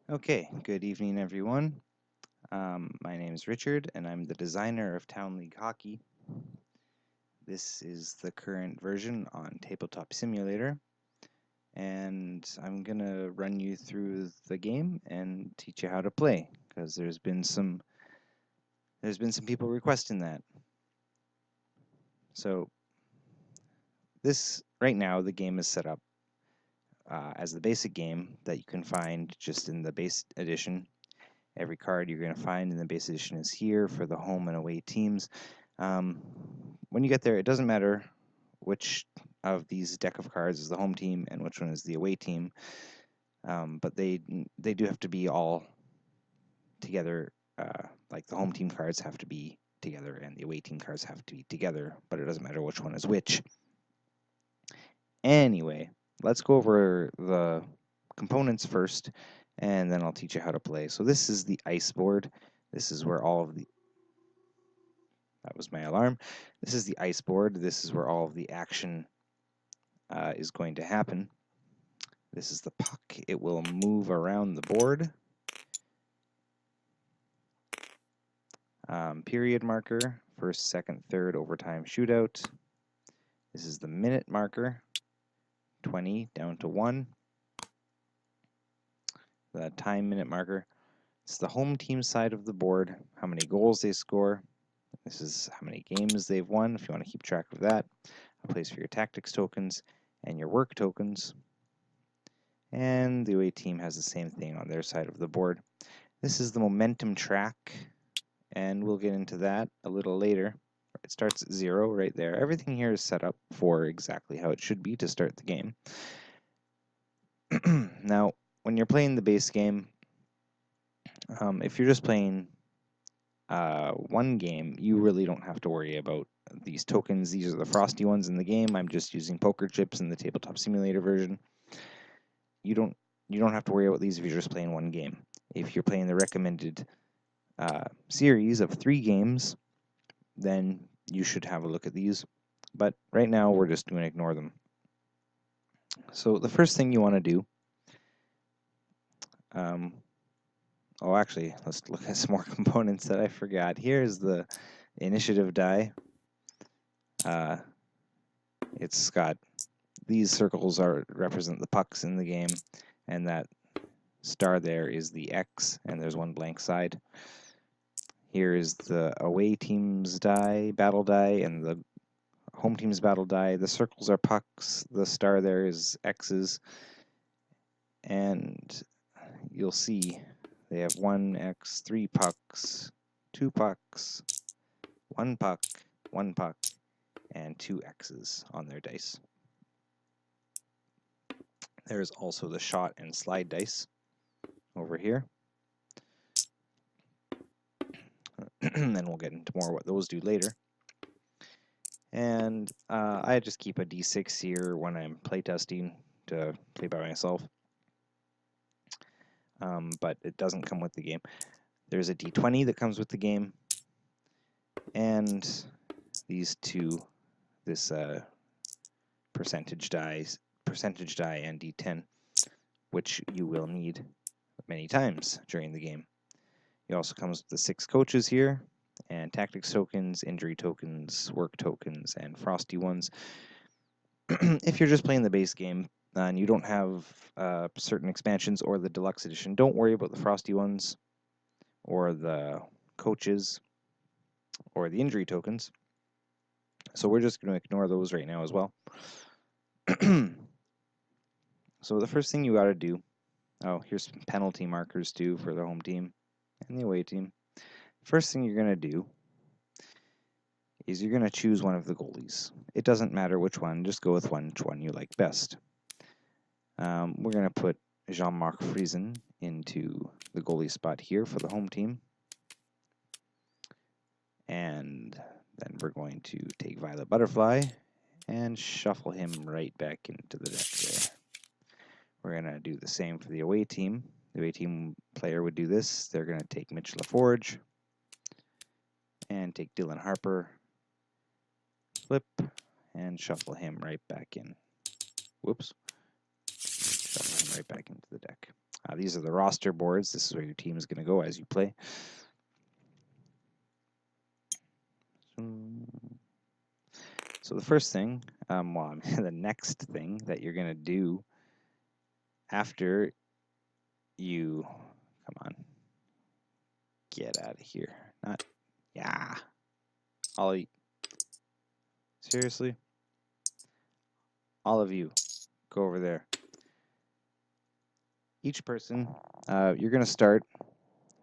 Okay, good evening, everyone. My name is Richard, and I'm the designer of Town League Hockey. This is the current version on Tabletop Simulator, and I'm gonna run you through the game and teach you how to play, because there's been some people requesting that. So this right now, the game is set up as the basic game that you can find just in the base edition. Every card you're going to find in the base edition is here for the home and away teams. When you get there, it doesn't matter which of these deck of cards is the home team and which one is the away team, but they do have to be all together. Like the home team cards have to be together and the away team cards have to be together, but it doesn't matter which one is which. Anyway, let's go over the components first, and then I'll teach you how to play. So this is the ice board. This is where all of the... That was my alarm. This is the ice board. This is where all of the action is going to happen. This is the puck. It will move around the board. Period marker, first, second, third, overtime, shootout. This is the minute marker, 20 down to 1. The time minute marker. It's the home team side of the board, how many goals they score. This is how many games they've won, if you want to keep track of that. A place for your tactics tokens and your work tokens. And the away team has the same thing on their side of the board. This is the momentum track, and we'll get into that a little later. It starts at 0 right there. Everything here is set up for exactly how it should be to start the game. Now, when you're playing the base game, if you're just playing one game, you really don't have to worry about these tokens. These are the frosty ones in the game. I'm just using poker chips in the Tabletop Simulator version. You don't have to worry about these if you're just playing one game. If you're playing the recommended series of 3 games, then you should have a look at these. But right now, we're just going to ignore them. So the first thing you want to do, actually, let's look at some more components that I forgot. Here's the initiative die. It's got these circles represent the pucks in the game, and that star there is the X, and there's one blank side. Here is the away team's die, battle die, and the home team's battle die. The circles are pucks, the star there is X's, and you'll see they have 1 X, 3 pucks, 2 pucks, 1 puck, 1 puck, and 2 X's on their dice. There's also the shot and slide dice over here. And we'll get into more what those do later. And I just keep a D6 here when I'm playtesting to play by myself. But it doesn't come with the game. There's a D20 that comes with the game, and these two, this percentage die and D10, which you will need many times during the game. It also comes with the 6 coaches here, and tactics tokens, injury tokens, work tokens, and frosty ones. If you're just playing the base game and you don't have certain expansions or the deluxe edition, don't worry about the frosty ones or the coaches or the injury tokens. So we're just going to ignore those right now as well. So the first thing you got to do, here's some penalty markers too for the home team and the away team. First thing you're going to do is you're going to choose one of the goalies. It doesn't matter which one, just go with which one you like best. We're going to put Jean-Marc Friesen into the goalie spot here for the home team. And then we're going to take Violet Butterfly and shuffle him right back into the deck there. We're going to do the same for the away team. The away team player would do this. They're going to take Mitch LaForge and take Dylan Harper, flip, and shuffle him right back in. Whoops. Shuffle him right back into the deck. These are the roster boards. This is where your team is going to go as you play. So the first thing, the next thing that you're going to do after you, come on, get out of here. Not, yeah. Ollie, seriously? All of you, go over there. Each person, you're going to start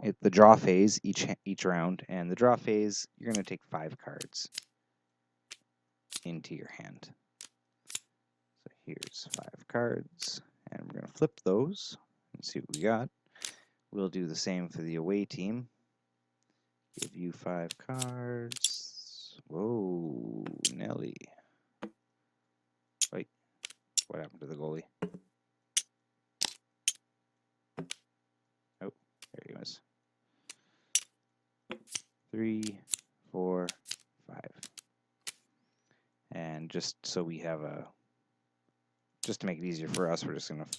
at the draw phase each round, and the draw phase, you're going to take 5 cards into your hand. So here's 5 cards, and we're going to flip those and see what we got. We'll do the same for the away team. Give you 5 cards. Whoa, Nelly. Wait, what happened to the goalie? Oh, there he was. 3, 4, 5. And just so we have just to make it easier for us, we're just going to...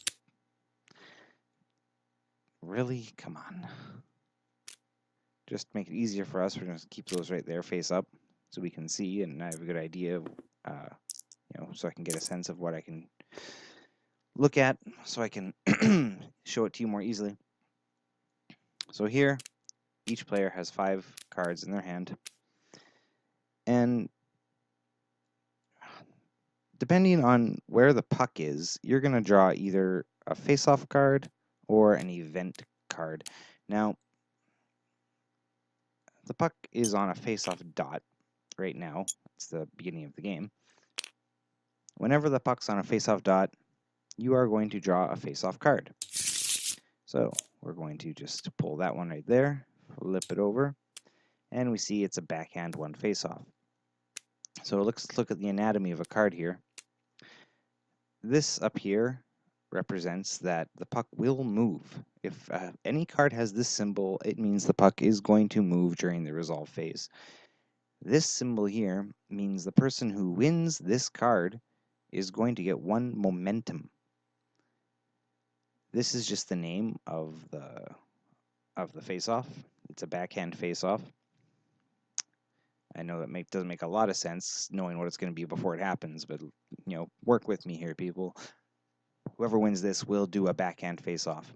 Really? Come on. Just to make it easier for us, we're going to keep those right there face up so we can see, and I have a good idea of, so I can get a sense of what I can look at, so I can show it to you more easily. So here, each player has 5 cards in their hand, and depending on where the puck is, you're going to draw either a face-off card or an event card. Now, the puck is on a face-off dot right now. It's the beginning of the game. Whenever the puck's on a face-off dot, you are going to draw a face-off card. So we're going to just pull that one right there, flip it over, and we see it's a backhand 1 face-off. So let's look at the anatomy of a card here. This up here represents that the puck will move. If any card has this symbol, it means the puck is going to move during the resolve phase. This symbol here means the person who wins this card is going to get 1 momentum. This is just the name of the face-off. It's a backhand face-off. I know that doesn't make a lot of sense knowing what it's going to be before it happens, but work with me here, people. Whoever wins this will do a backhand face-off.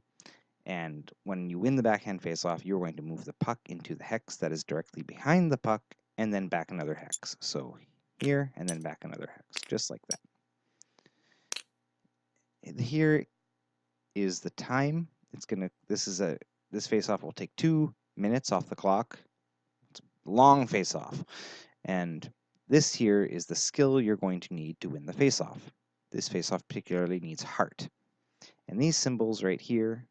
And when you win the backhand face-off, you're going to move the puck into the hex that is directly behind the puck, and then back another hex. So here, and then back another hex, just like that. Here is the time. This face-off will take 2 minutes off the clock. It's a long face-off. And this here is the skill you're going to need to win the face-off. This face-off particularly needs heart. And these symbols right here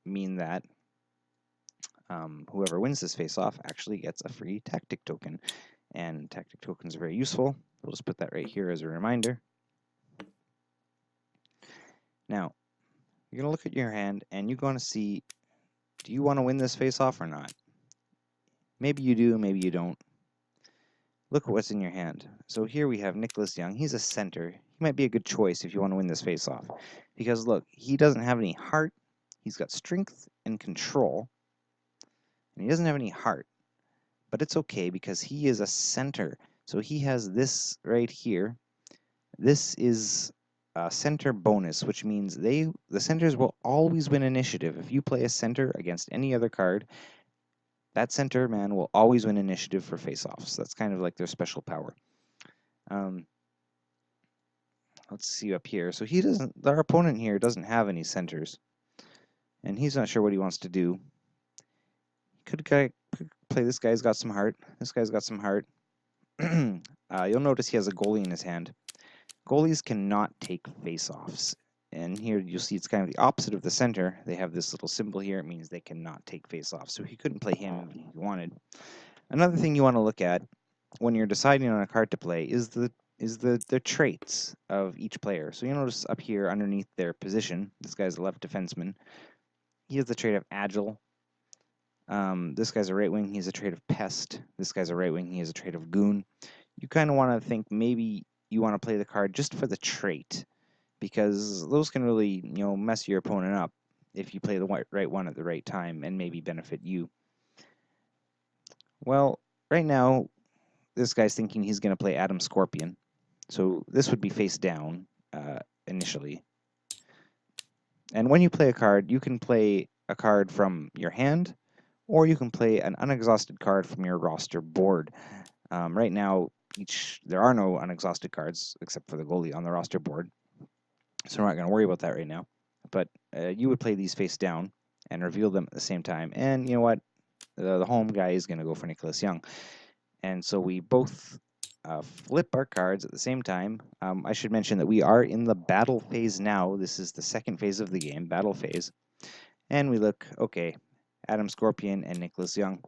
mean that whoever wins this face-off actually gets a free tactic token. And tactic tokens are very useful. We'll just put that right here as a reminder. Now, you're going to look at your hand and you're going to see, do you want to win this face-off or not? Maybe you do, maybe you don't. Look at what's in your hand. So here we have Nicholas Young. He's a center. He might be a good choice if you want to win this face-off. Because look, he doesn't have any heart. He's got strength and control. And he doesn't have any heart. But it's okay because he is a center. So he has this right here. This is a center bonus, which means the centers will always win initiative. If you play a center against any other card, that center man will always win initiative for face-offs. That's kind of like their special power. Let's see up here. So our opponent here doesn't have any centers. And he's not sure what he wants to do. Could play this guy's got some heart. This guy's got some heart. You'll notice he has a goalie in his hand. Goalies cannot take face-offs. And here you'll see it's kind of the opposite of the center. They have this little symbol here. It means they cannot take face-offs. So he couldn't play him if he wanted. Another thing you want to look at when you're deciding on a card to play is the traits of each player. So you notice up here underneath their position, this guy's a left defenseman. He has the trait of agile. This guy's a right wing. He has a trait of pest. This guy's a right wing. He has a trait of goon. You kind of want to think maybe you want to play the card just for the trait, because those can really mess your opponent up. if you play the right one at the right time and maybe benefit you. Well, right now, this guy's thinking he's going to play Adam Scorpion. So this would be face down initially. And when you play a card, you can play a card from your hand, or you can play an unexhausted card from your roster board. Right now, there are no unexhausted cards except for the goalie on the roster board, so we're not going to worry about that right now. But you would play these face down and reveal them at the same time. And you know what? The home guy is going to go for Nicholas Young. And so we both flip our cards at the same time. I should mention that we are in the battle phase now. This is the second phase of the game, battle phase. And we look, okay, Adam Scorpion and Nicholas Young.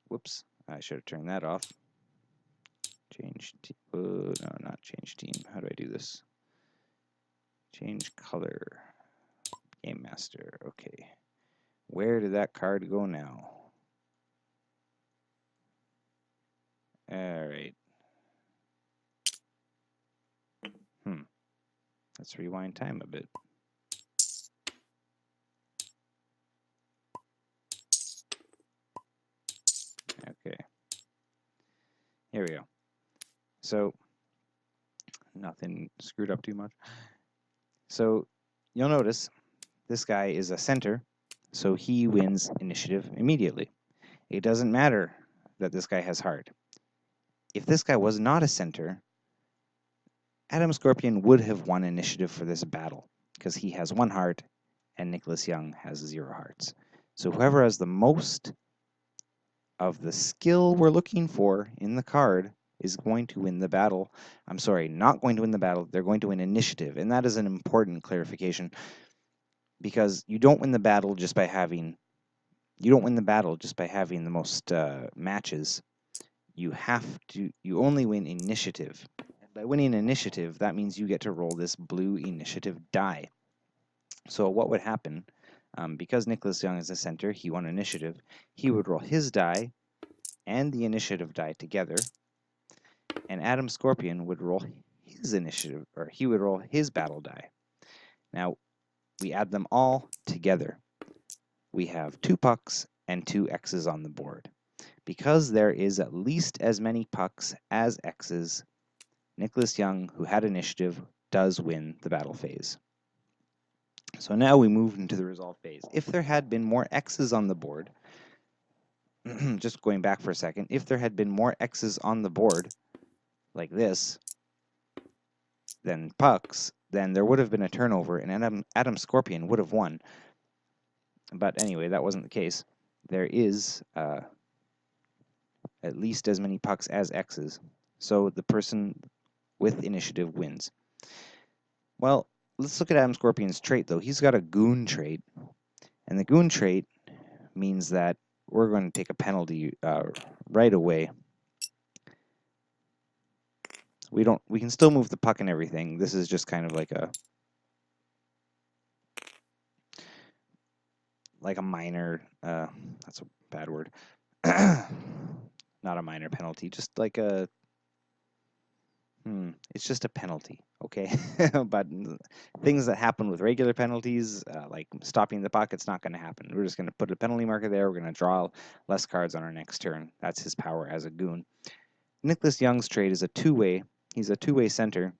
Whoops, I should have turned that off. Change team. Oh, no, not change team. How do I do this? Change color. Game Master. Okay. Where did that card go now? All right. Let's rewind time a bit. Okay. Here we go. So, nothing screwed up too much. So, you'll notice this guy is a center, so he wins initiative immediately. It doesn't matter that this guy has heart. If this guy was not a center, Adam Scorpion would have won initiative for this battle, because he has 1 heart and Nicholas Young has 0 hearts. So whoever has the most of the skill we're looking for in the card is going to win the battle. I'm sorry, not going to win the battle, they're going to win initiative, and that is an important clarification, because you don't win the battle just by having the most matches. You only win initiative. And by winning initiative, that means you get to roll this blue initiative die. So what would happen, because Nicholas Young is a center, he won initiative, he would roll his die and the initiative die together, and Adam Scorpion would roll his initiative, or he would roll his battle die. Now, we add them all together. We have 2 pucks and 2 X's on the board. Because there is at least as many pucks as X's, Nicholas Young, who had initiative, does win the battle phase. So now we move into the resolve phase. If there had been more X's on the board, just going back for a second, if there had been more X's on the board, like this, than pucks, then there would have been a turnover, and Adam Scorpion would have won. But anyway, that wasn't the case. There is at least as many pucks as X's, so the person with initiative wins. Well, let's look at Adam Scorpion's trait, though. He's got a goon trait, and the goon trait means that we're going to take a penalty right away. We can still move the puck and everything. This is just kind of like a minor, that's a bad word, not a minor penalty, just like it's just a penalty, okay? But things that happen with regular penalties, like stopping the puck, it's not going to happen. We're just going to put a penalty marker there. We're going to draw less cards on our next turn. That's his power as a goon. Nicholas Young's trait is a two-way. He's a two-way center,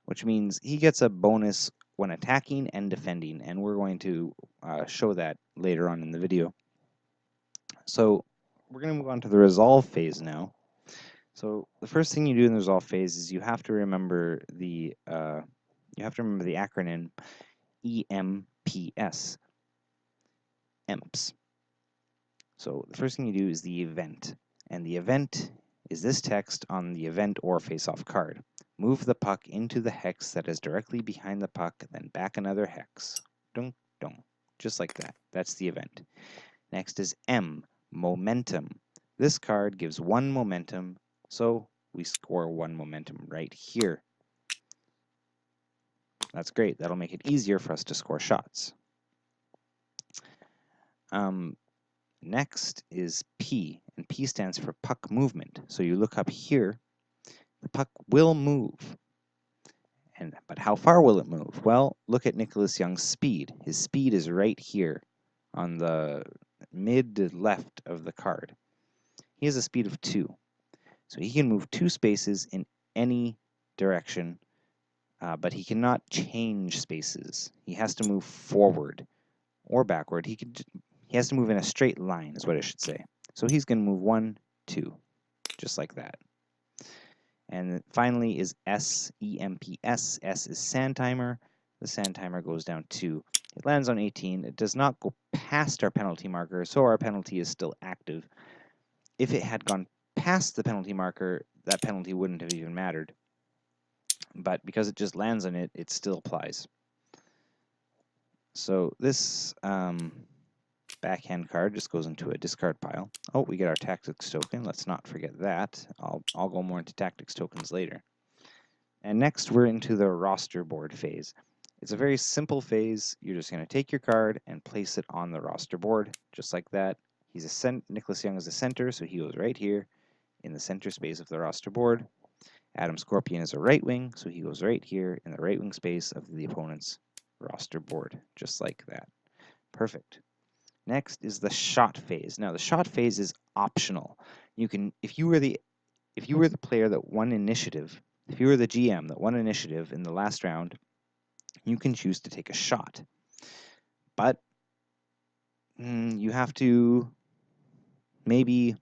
which means he gets a bonus when attacking and defending, and we're going to show that later on in the video. So we're going to move on to the resolve phase now. So the first thing you do in the resolve phase is you have to remember the acronym EMPS. EMPS. So the first thing you do is the event, and the event is this text on the event or face-off card. Move the puck into the hex that is directly behind the puck, then back another hex. Dunk, dunk. Just like that. That's the event. Next is M, momentum. This card gives 1 momentum, so we score 1 momentum right here. That's great. That'll make it easier for us to score shots. Next is P, and P stands for puck movement. So you look up here, the puck will move. But how far will it move? Well, look at Nicholas Young's speed. His speed is right here on the mid-left of the card. He has a speed of 2. So he can move 2 spaces in any direction, but he cannot change spaces. He has to move forward or backward. He has to move in a straight line, is what I should say. So he's going to move 1, 2, just like that. And finally is S, EMPS. S is sand timer. The sand timer goes down 2. It lands on 18. It does not go past our penalty marker, so our penalty is still active. If it had gone past the penalty marker, that penalty wouldn't have even mattered. But because it just lands on it, it still applies. So this backhand card just goes into a discard pile. Oh, we get our tactics token. Let's not forget that. I'll go more into tactics tokens later. And next we're into the roster board phase. It's a very simple phase. You're just going to take your card and place it on the roster board, just like that. Nicholas Young is a center, so he goes right here in the center space of the roster board. Adam Scorpion is a right wing, so he goes right here in the right wing space of the opponent's roster board, just like that. Perfect. Next is the shot phase. Now the shot phase is optional. You can, if you were the player that won initiative, if you were the GM that won initiative in the last round, you can choose to take a shot. But you have to maybe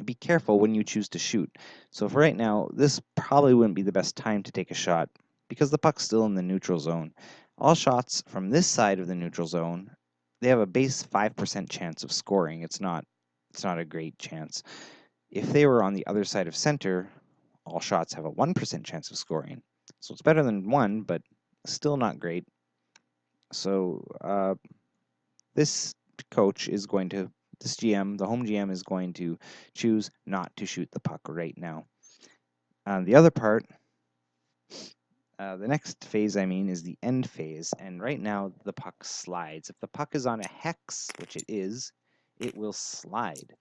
be careful when you choose to shoot. So for right now, this probably wouldn't be the best time to take a shot because the puck's still in the neutral zone. All shots from this side of the neutral zone, they have a base 5% chance of scoring. It's not a great chance. If they were on the other side of center, all shots have a 1% chance of scoring. So it's better than 1, but still not great. So this GM, the home GM, is going to choose not to shoot the puck right now. The other part, the next phase, is the end phase. And right now, the puck slides. If the puck is on a hex, which it is, it will slide.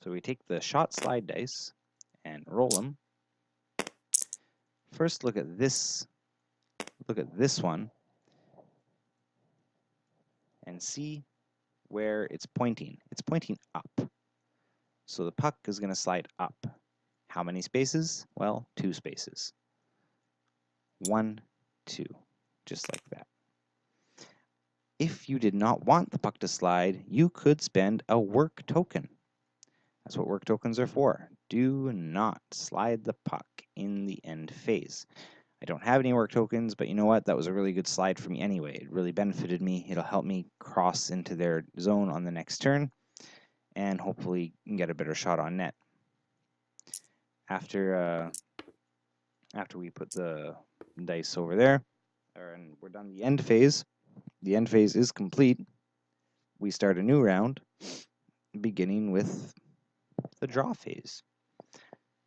So we take the shot slide dice and roll them. First, look at this one and see where it's pointing. It's pointing up. So the puck is going to slide up. How many spaces? Well, 2 spaces. 1, 2, just like that. If you did not want the puck to slide, you could spend a work token. That's what work tokens are for. Do not slide the puck in the end phase. I don't have any work tokens, but you know what? That was a really good slide for me anyway. It really benefited me. It'll help me cross into their zone on the next turn and hopefully get a better shot on net. After we put the dice over there, and we're done the end phase. The end phase is complete. We start a new round, beginning with the draw phase.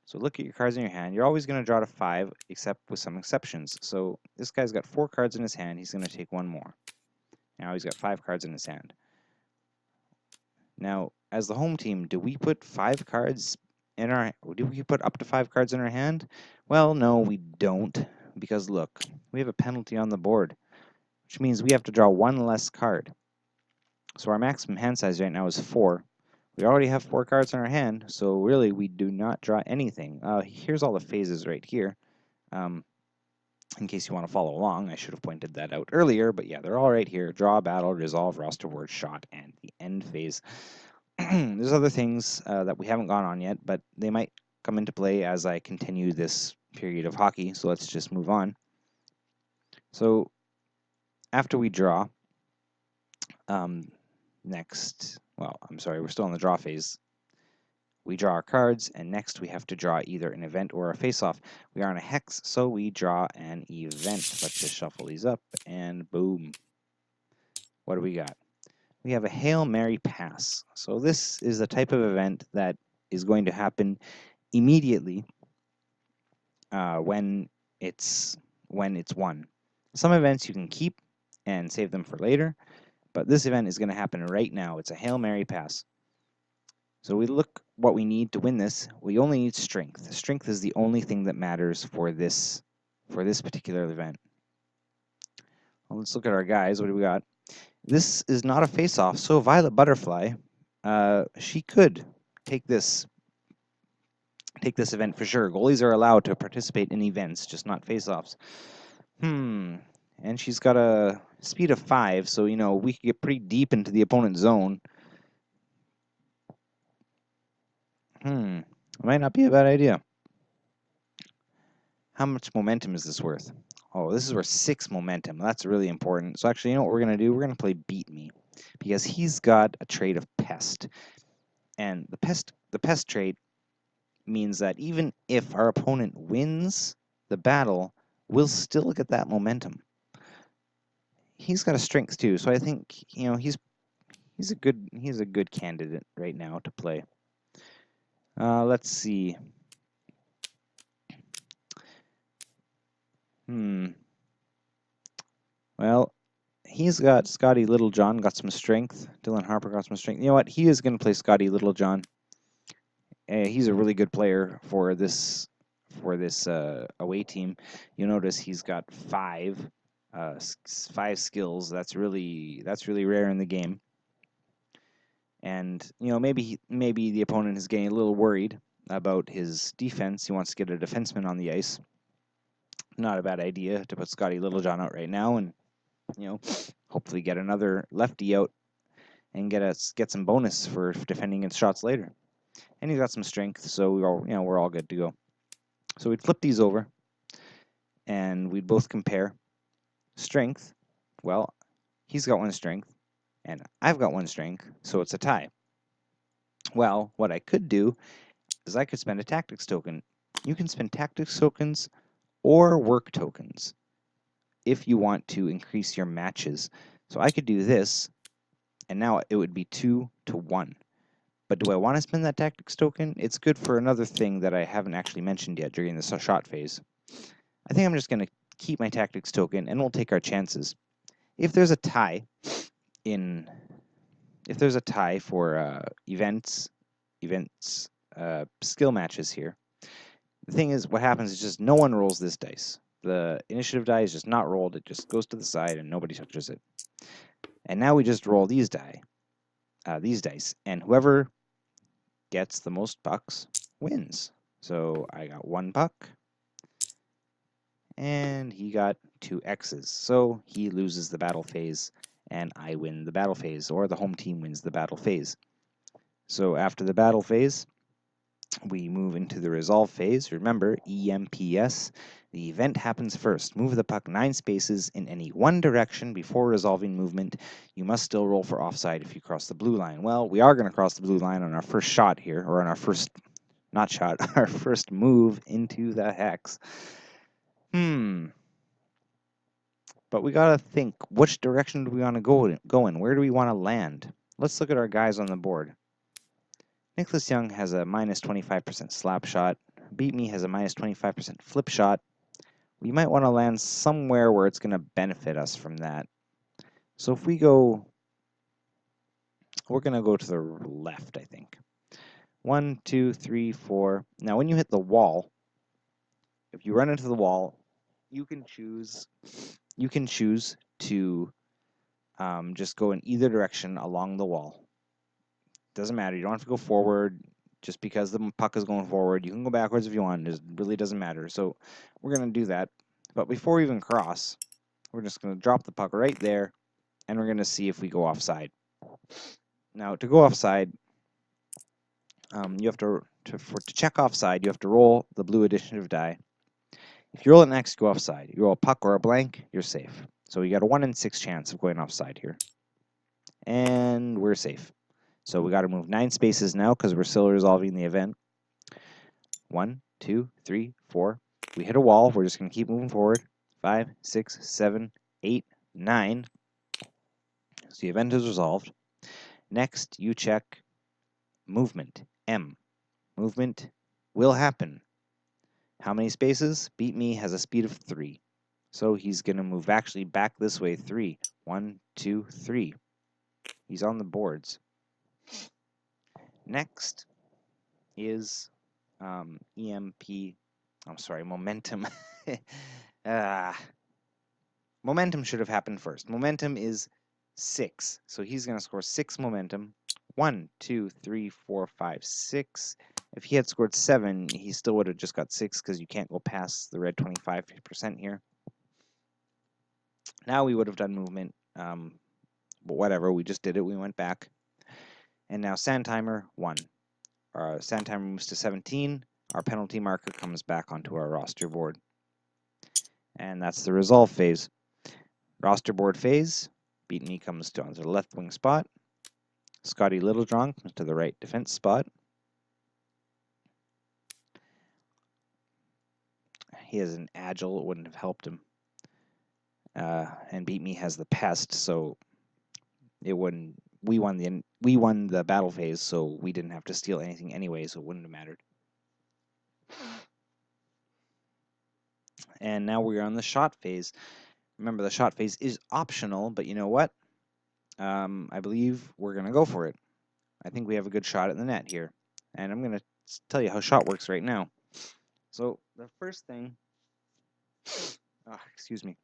So look at your cards in your hand. You're always going to draw to 5, except with some exceptions. So this guy's got 4 cards in his hand. He's going to take 1 more. Now he's got 5 cards in his hand. Now, as the home team, do we put 5 cards in our? Do we put up to 5 cards in our hand? Well, no, we don't, because look, we have a penalty on the board, which means we have to draw 1 less card. So our maximum hand size right now is 4. We already have 4 cards in our hand, so really we do not draw anything. Here's all the phases right here. In case you want to follow along, I should have pointed that out earlier, but yeah, they're all right here. Draw, battle, resolve, roster board, shot, and the end phase. There's other things that we haven't gone on yet, but they might come into play as I continue this period of hockey, so let's just move on. So after we draw, we're still in the draw phase. We draw our cards, and next we have to draw either an event or a face-off. We are on a hex, so we draw an event. Let's just shuffle these up, and boom. What do we got? We have a Hail Mary pass. So this is the type of event that is going to happen immediately when it's won. Some events you can keep and save them for later, but this event is going to happen right now. It's a Hail Mary pass. So we look what we need to win this. We only need strength. Strength is the only thing that matters for this particular event. Well, let's look at our guys. What do we got? This is not a face-off, so Violet Butterfly, she could take this event for sure. Goalies are allowed to participate in events, just not face-offs. And she's got a speed of 5, so, you know, we could get pretty deep into the opponent's zone. It might not be a bad idea. How much momentum is this worth? Oh, this is worth 6 momentum. That's really important. So actually, you know what we're going to do? We're going to play Beat Me, because he's got a trait of Pest. And the pest trait means that even if our opponent wins the battle, we'll still get that momentum. He's got a strength too, so I think, you know, he's a good candidate right now to play. Let's see. Well, he's got Scotty Littlejohn, got some strength. Dylan Harper got some strength. You know what? He is going to play Scotty Littlejohn. He's a really good player for this away team. You'll notice he's got 5 skills. That's really rare in the game. And you know, maybe the opponent is getting a little worried about his defense. He wants to get a defenseman on the ice. Not a bad idea to put Scotty Littlejohn out right now, and you know, hopefully get another lefty out and get some bonus for defending against shots later. And he's got some strength, so we're all good to go. So we'd flip these over, and we'd both compare. Strength, well, he's got 1 strength, and I've got 1 strength, so it's a tie. Well, what I could do is I could spend a tactics token. You can spend tactics tokens or work tokens if you want to increase your matches. So I could do this, and now it would be 2 to 1. But do I want to spend that tactics token? It's good for another thing that I haven't actually mentioned yet during the shot phase. I think I'm just going to keep my tactics token, and we'll take our chances. If there's a tie for events, skill matches here, the thing is, what happens is just no one rolls this dice. The initiative die is just not rolled. It just goes to the side, and nobody touches it. And now we just roll these dice, and whoever gets the most pucks wins. So I got 1 puck, and he got 2 X's. So he loses the battle phase, and I win the battle phase, or the home team wins the battle phase. So after the battle phase, we move into the resolve phase. Remember, EMPS. The event happens first. Move the puck 9 spaces in any one direction before resolving movement. You must still roll for offside if you cross the blue line. Well, we are going to cross the blue line on our first shot here, or on our first, not shot, our first move into the hex. But we got to think, which direction do we want to go in? Where do we want to land? Let's look at our guys on the board. Nicholas Young has a minus 25% slap shot. Beat Me has a minus 25% flip shot. We might want to land somewhere where it's going to benefit us from that. So if we go, we're going to go to the left, I think. 1, 2, 3, 4. Now, when you hit the wall, if you run into the wall, you can choose to just go in either direction along the wall. Doesn't matter. You don't have to go forward just because the puck is going forward. You can go backwards if you want. It really doesn't matter. So we're going to do that. But before we even cross, we're just going to drop the puck right there, and we're going to see if we go offside. Now, to go offside, you have to check offside, you have to roll the blue initiative die. If you roll it next, go offside. You roll a puck or a blank, you're safe. So you got a 1 in 6 chance of going offside here. And we're safe. So we got to move 9 spaces now because we're still resolving the event. 1, 2, 3, 4. We hit a wall. We're just going to keep moving forward. 5, 6, 7, 8, 9. So the event is resolved. Next, you check movement. M. Movement will happen. How many spaces? Beat Me has a speed of 3. So he's going to move actually back this way 3. 1, 2, 3. He's on the boards. Next is momentum. Momentum should have happened first. Momentum is 6. So he's going to score 6 momentum. 1, 2, 3, 4, 5, 6. If he had scored 7, he still would have just got 6 because you can't go past the red 25% here. Now we would have done movement, but whatever, we just did it. We went back. And now sand timer 1. Our sand timer moves to 17. Our penalty marker comes back onto our roster board. And that's the resolve phase. Roster board phase, Beat Me comes down to the left wing spot. Scotty Littlejohn comes to the right defense spot. He has an agile, it wouldn't have helped him. And Beat Me has the pest, so it wouldn't. We won the battle phase, so we didn't have to steal anything anyway, so it wouldn't have mattered. And now we're on the shot phase. Remember, the shot phase is optional, but you know what? I believe we're going to go for it. I think we have a good shot at the net here. And I'm going to tell you how shot works right now. So the first thing, excuse me.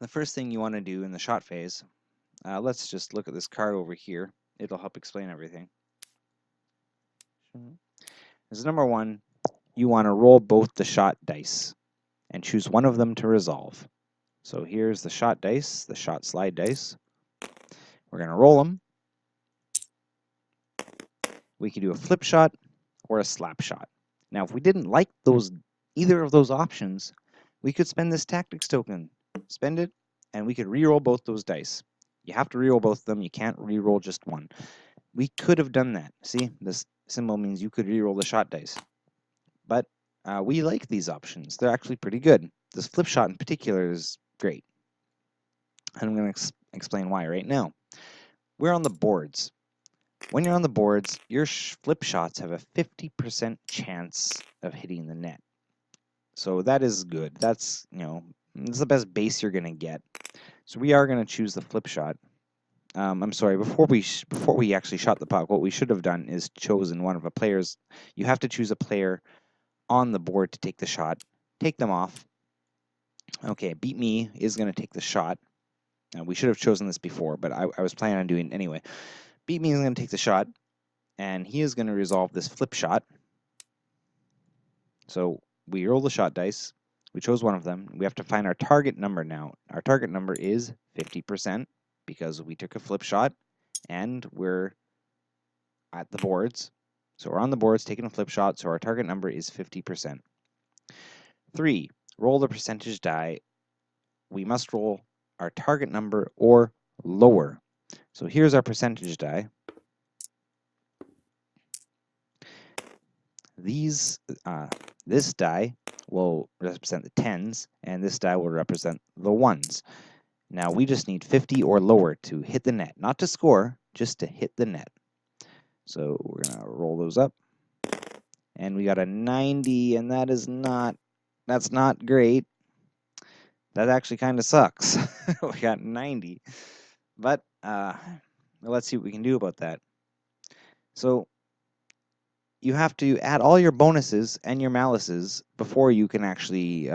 The first thing you want to do in the shot phase, let's just look at this card over here. It'll help explain everything. As number 1, you want to roll both the shot dice and choose one of them to resolve. So here's the shot dice, the shot slide dice. We're going to roll them. We could do a flip shot or a slap shot. Now, if we didn't like either of those options, we could spend this tactics token. Spend it, and we could re-roll both those dice. You have to re-roll both of them. You can't re-roll just one. We could have done that. See, this symbol means you could re-roll the shot dice. But we like these options. They're actually pretty good. This flip shot in particular is great. And I'm going to explain why right now. We're on the boards. When you're on the boards, your flip shots have a 50% chance of hitting the net. So that is good. That's, it's the best base you're going to get. So we are going to choose the flip shot. I'm sorry, before we actually shot the puck, what we should have done is chosen one of the players. You have to choose a player on the board to take the shot. Take them off. Okay, Beat Me is going to take the shot. We should have chosen this before, but I was planning on doing it anyway. Beat Me is going to take the shot, and he is going to resolve this flip shot. So we roll the shot dice. We chose one of them. We have to find our target number now. Our target number is 50% because we took a flip shot, and we're at the boards. So we're on the boards taking a flip shot, so our target number is 50%. 3, roll the percentage die. We must roll our target number or lower. So here's our percentage die. This die will represent the 10s, and this die will represent the 1s. Now we just need 50 or lower to hit the net, not to score, just to hit the net. So we're going to roll those up. And we got a 90, and that's not great. That actually kind of sucks. We got 90. But let's see what we can do about that. So you have to add all your bonuses and your malices before you can actually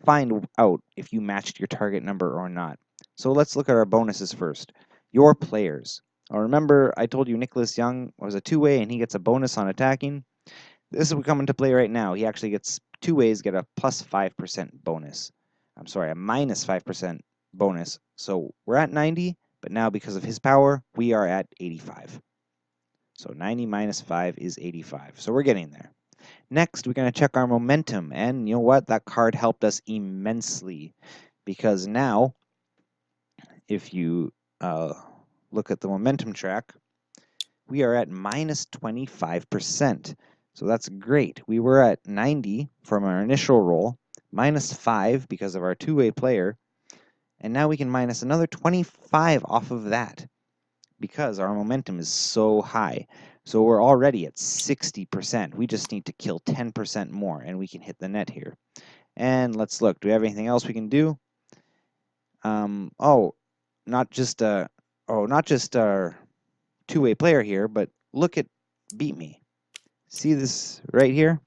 find out if you matched your target number or not. So let's look at our bonuses first. Your players. Now remember, I told you Nicholas Young was a two-way and he gets a bonus on attacking. This will come into play right now. He actually gets two ways, get a plus 5% bonus. I'm sorry, a minus 5% bonus. So we're at 90, but now because of his power, we are at 85. So 90 minus 5 is 85. So we're getting there. Next, we're going to check our momentum. And you know what? That card helped us immensely. Because now, if you look at the momentum track, we are at minus 25%. So that's great. We were at 90 from our initial roll, minus 5 because of our two-way player, and now we can minus another 25 off of that because our momentum is so high. So we're already at 60%. We just need to kill 10% more, and we can hit the net here. And let's look. Do we have anything else we can do? Not just our two-way player here, but look at Beat Me. See this right here?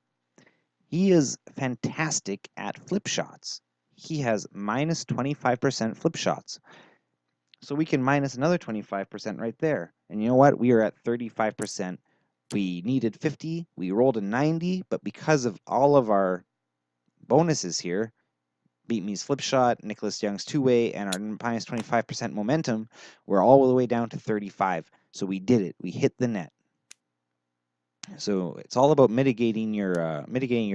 He is fantastic at flip shots. He has minus 25% flip shots. So we can minus another 25% right there. And you know what? We are at 35%. We needed 50. We rolled a 90, but because of all of our bonuses here, Beat Me's flip shot, Nicholas Young's two-way, and our minus 25% momentum, we're all the way down to 35. So we did it. We hit the net. So it's all about mitigating your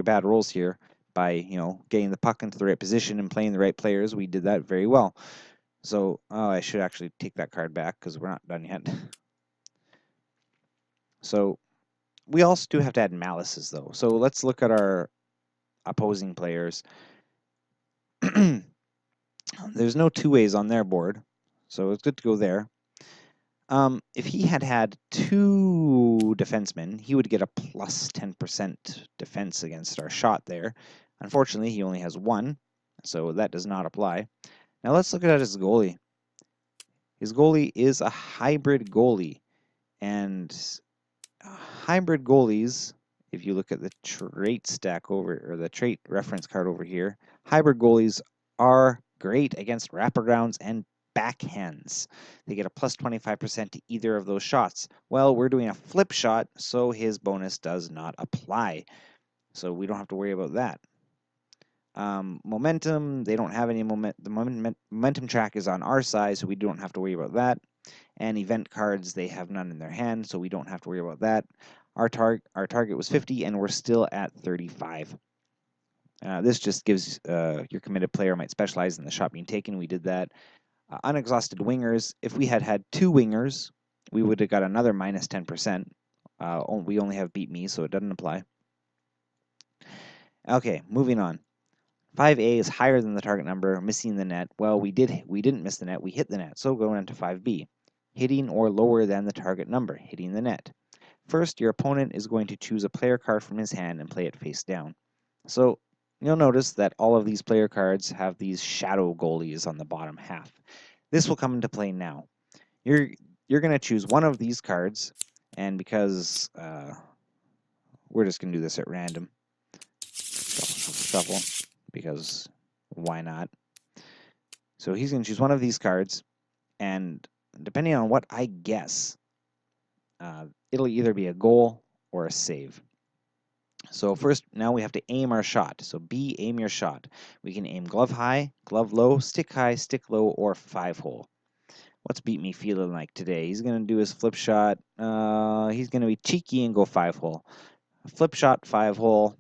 bad rolls here by getting the puck into the right position and playing the right players. We did that very well. So I should actually take that card back because we're not done yet. So we also do have to add malices though. So let's look at our opposing players. There's no two-ways on their board, so it's good to go there. If he had two defensemen, he would get a plus 10% defense against our shot there. Unfortunately, he only has one, so that does not apply. Now let's look at his goalie. His goalie is a hybrid goalie, and hybrid goalies, if you look at the trait stack or the trait reference card over here, hybrid goalies are great against wraparounds and backhands. They get a plus 25% to either of those shots. Well, we're doing a flip shot, so his bonus does not apply. So we don't have to worry about that. Momentum, they don't have any momentum. The momentum track is on our side, so we don't have to worry about that. And event cards, they have none in their hand, so we don't have to worry about that. Our target was 50, and we're still at 35. This just gives your committed player might specialize in the shot being taken. We did that. Unexhausted wingers, if we had two wingers, we would have got another minus 10%. We only have Beat Me, so it doesn't apply. Okay, moving on. 5A is higher than the target number, missing the net. Well, we didn't miss the net, we hit the net. So going into 5B, hitting or lower than the target number, hitting the net. First, your opponent is going to choose a player card from his hand and play it face down. So you'll notice that all of these player cards have these shadow goalies on the bottom half. This will come into play now. You're going to choose one of these cards, and because we're just going to do this at random, shuffle, because why not? So he's going to choose one of these cards, and depending on what I guess, it'll either be a goal or a save. So first, now we have to aim our shot. So B, aim your shot. We can aim glove high, glove low, stick high, stick low, or 5-hole. What's Beat Me feeling like today? He's going to do his flip shot. He's going to be cheeky and go 5-hole. Flip shot, 5-hole.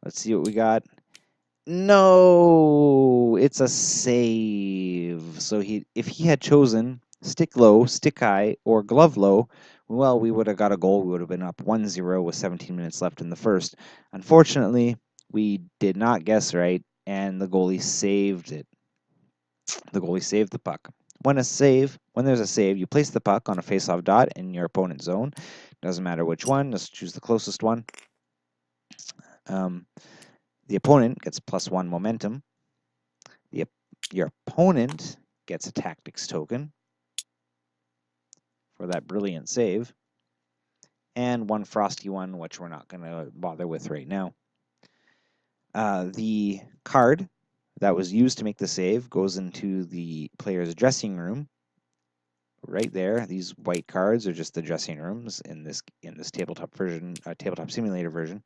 Let's see what we got. No, it's a save. So if he had chosen stick low, stick high, or glove low, well, we would have got a goal. We would have been up 1-0 with 17 minutes left in the first. Unfortunately, we did not guess right, and the goalie saved it. The goalie saved the puck. When there's a save, you place the puck on a face-off dot in your opponent's zone. Doesn't matter which one, just choose the closest one. The opponent gets +1 momentum. Your opponent gets a tactics token for that brilliant save, and one frosty one, which we're not going to bother with right now. The card that was used to make the save goes into the player's dressing room. Right there, these white cards are just the dressing rooms in this tabletop version, tabletop simulator version.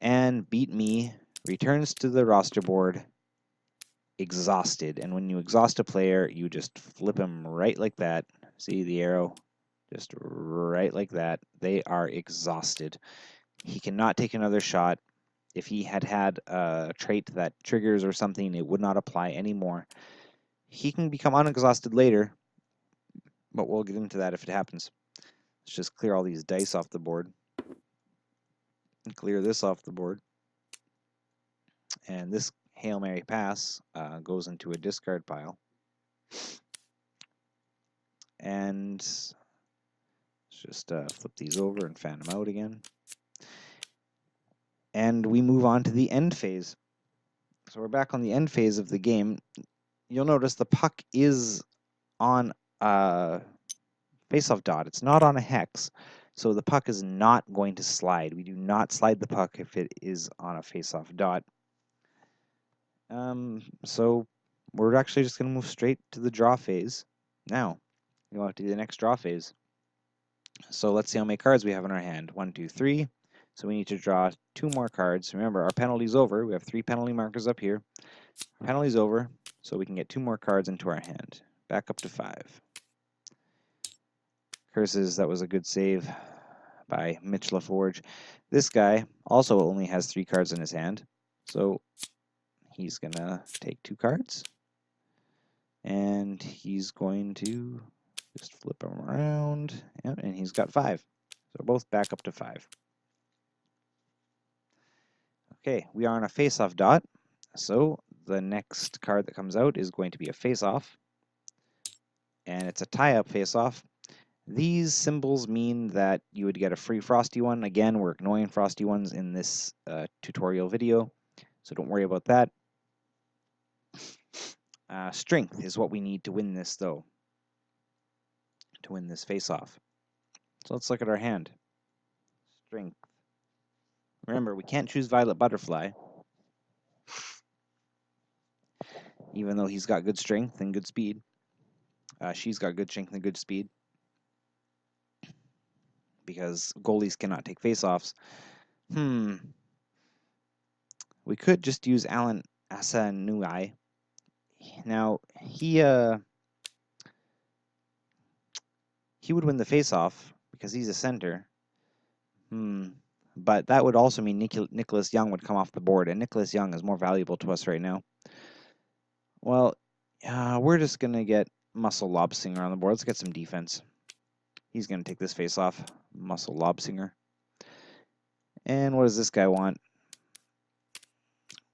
And Beat Me returns to the roster board exhausted. And when you exhaust a player, you just flip him right like that. See the arrow? Just right like that. They are exhausted. He cannot take another shot. If he had a trait that triggers or something, it would not apply anymore. He can become unexhausted later, but we'll get into that if it happens. Let's just clear all these dice off the board. Clear this off the board. And this Hail Mary pass goes into a discard pile. And let's just flip these over and fan them out again. And we move on to the end phase. So we're back on the end phase of the game. You'll notice the puck is on face-off dot. It's not on a hex, so the puck is not going to slide. We do not slide the puck if it is on a face-off dot. So we're actually just going to move straight to the draw phase. Now, we want to do the next draw phase. So let's see how many cards we have in our hand. 1, 2, 3. So we need to draw 2 more cards. Remember, our penalty's over. We have 3 penalty markers up here. Penalty's over, so we can get 2 more cards into our hand. Back up to 5. Curses, that was a good save by Mitch LaForge. This guy also only has 3 cards in his hand, so he's going to take 2 cards, and he's going to just flip them around, and he's got 5. So both back up to 5. Okay, we are on a face-off dot, so the next card that comes out is going to be a face-off, and it's a tie-up face-off. These symbols mean that you would get a free Frosty one. Again, we're ignoring Frosty ones in this tutorial video, so don't worry about that. Strength is what we need to win this, though, to win this face-off. So let's look at our hand. Strength. Remember, we can't choose Violet Butterfly, even though he's got good strength and good speed. She's got good strength and good speed, because goalies cannot take face-offs. We could just use Alan Asanui. Now, he would win the face-off because he's a center. But that would also mean Nicholas Young would come off the board, and Nicholas Young is more valuable to us right now. Well, we're just going to get Muscle Lobsinger on the board. Let's get some defense. He's going to take this face-off. Muscle Lobsinger. And what does this guy want?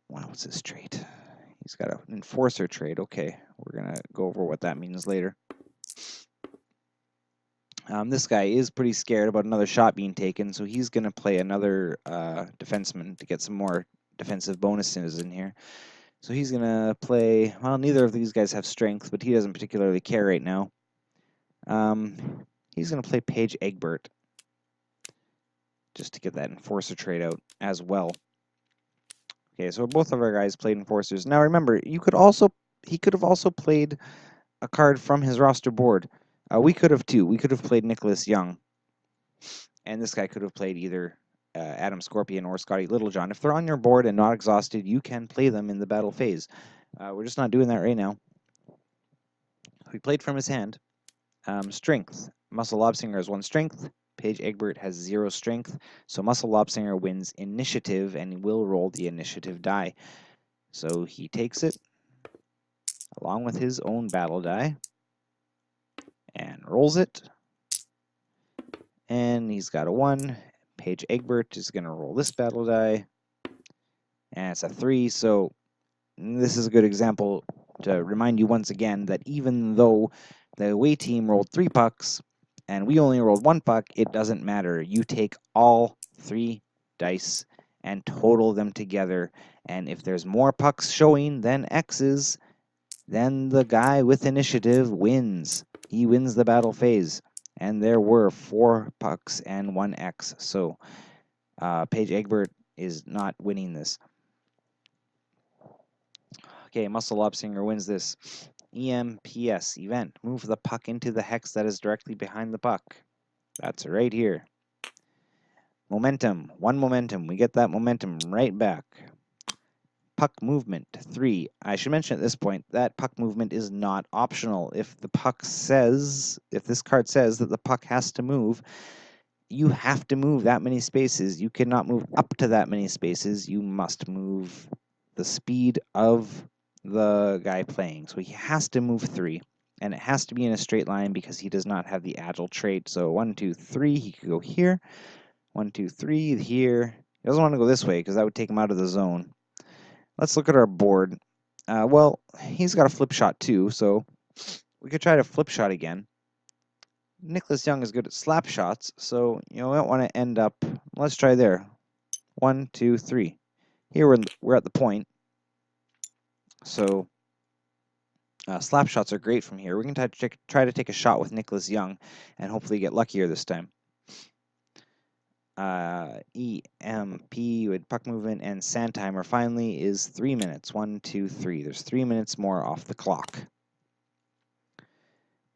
Wow, what's his trait? He's got an Enforcer trait. Okay, we're going to go over what that means later. This guy is pretty scared about another shot being taken, so he's going to play another defenseman to get some more defensive bonuses in here. So he's going to play, well, neither of these guys have strength, but he doesn't particularly care right now. He's going to play Paige Egbert, just to get that Enforcer trait out as well. Okay, so both of our guys played Enforcers. Now remember, he could have also played a card from his roster board. We could have too. We could have played Nicholas Young, and this guy could have played either Adam Scorpion or Scotty Littlejohn. If they're on your board and not exhausted, you can play them in the battle phase. We're just not doing that right now. We played from his hand. Strength. Muscle Lobsinger has 1 strength. Paige Egbert has 0 strength. So Muscle Lobsinger wins initiative and will roll the initiative die. So he takes it along with his own battle die and rolls it. And he's got a 1. Paige Egbert is going to roll this battle die. And it's a 3. So this is a good example to remind you once again that even though the away team rolled 3 pucks and we only rolled 1 puck, it doesn't matter. You take all 3 dice and total them together. And if there's more pucks showing than X's, then the guy with initiative wins. He wins the battle phase. And there were 4 pucks and 1 X. So Paige Egbert is not winning this. Okay, Muscle Lobsinger wins this. EMPS, event. Move the puck into the hex that is directly behind the puck. That's right here. Momentum. 1 momentum. We get that momentum right back. Puck movement. 3. I should mention at this point that puck movement is not optional. If this card says that the puck has to move, you have to move that many spaces. You cannot move up to that many spaces. You must move the speed of the guy playing. So he has to move 3, and it has to be in a straight line because he does not have the agile trait. So 1, 2, 3, he could go here. 1, 2, 3 here. He doesn't want to go this way because that would take him out of the zone. Let's look at our board. Well, he's got a flip shot too, so we could try to flip shot again. Nicholas Young is good at slap shots, so we don't want to end up. Let's try there. 1, 2, 3. Here we're at the point. So Slap shots are great from here. We can try to take a shot with Nicholas Young and hopefully get luckier this time. EMP with puck movement and sand timer finally is 3 minutes. 1, 2, 3. There's 3 minutes more off the clock.